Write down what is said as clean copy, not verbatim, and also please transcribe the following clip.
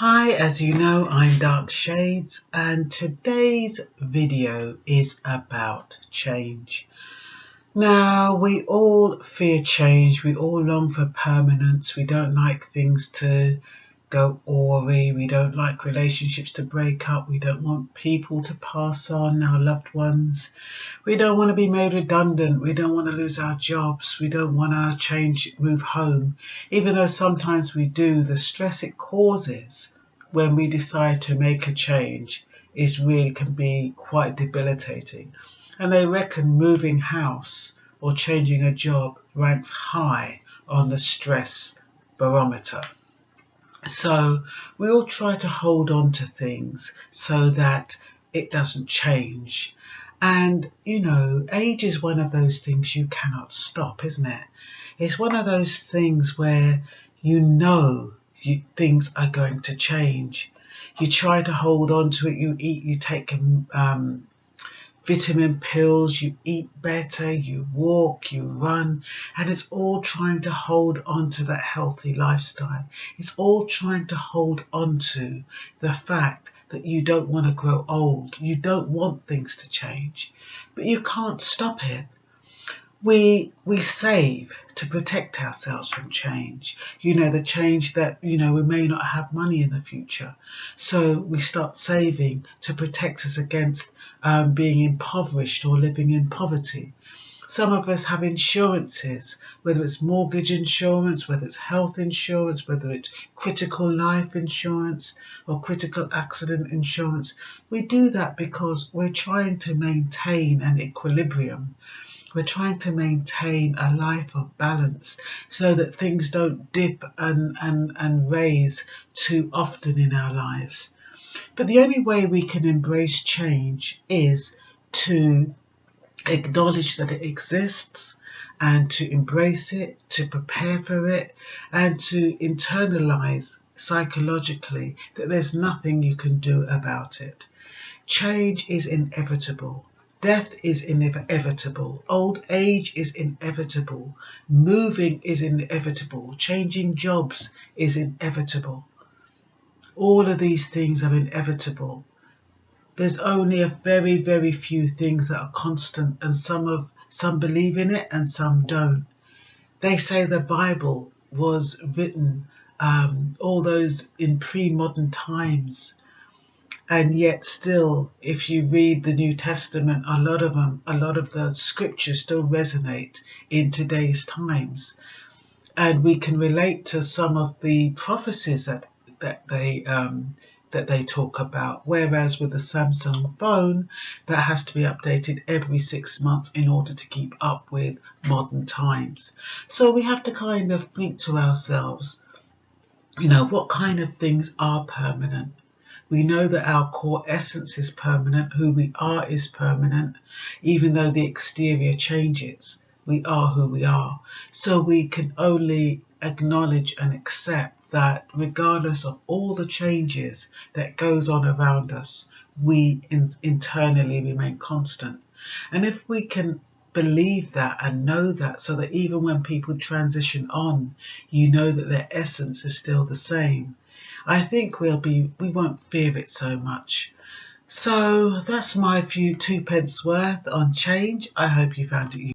Hi, as you know, I'm Dark Shades, and today's video is about change. Now, we all fear change, we all long for permanence, we don't like things to go awry, we don't like relationships to break up, we don't want people to pass on, our loved ones, we don't want to be made redundant, we don't want to lose our jobs, we don't want to move home, even though sometimes we do. The stress it causes when we decide to make a change can be quite debilitating. And they reckon moving house or changing a job ranks high on the stress barometer. So we all try to hold on to things so that it doesn't change. And, age is one of those things you cannot stop, isn't it? It's one of those things where things are going to change. You try to hold on to it, you take vitamin pills, you eat better, you walk, you run, and it's all trying to hold on to that healthy lifestyle. It's all trying to hold on to the fact that you don't want to grow old. You don't want things to change, but you can't stop it. We save to protect ourselves from change. The change that, we may not have money in the future. So we start saving to protect us against being impoverished or living in poverty. Some of us have insurances, whether it's mortgage insurance, whether it's health insurance, whether it's critical life insurance or critical accident insurance. We do that because we're trying to maintain an equilibrium. We're trying to maintain a life of balance so that things don't dip and raise too often in our lives. But the only way we can embrace change is to acknowledge that it exists and to embrace it, to prepare for it, and to internalize psychologically that there's nothing you can do about it. Change is inevitable. Death is inevitable. Old age is inevitable. Moving is inevitable. Changing jobs is inevitable. All of these things are inevitable. There's only a very, very few things that are constant, and some believe in it and some don't. They say the Bible was written all those in pre-modern times. And yet still, if you read the New Testament, a lot of the scriptures still resonate in today's times. And we can relate to some of the prophecies that they talk about. Whereas with the Samsung phone, that has to be updated every 6 months in order to keep up with modern times. So we have to kind of think to ourselves, what kind of things are permanent? We know that our core essence is permanent, who we are is permanent, even though the exterior changes. We are who we are. So we can only acknowledge and accept that regardless of all the changes that goes on around us, we internally remain constant. And if we can believe that and know that, so that even when people transition on, that their essence is still the same, I think we won't fear it so much. So that's my few 2 pence worth on change. I hope you found it useful.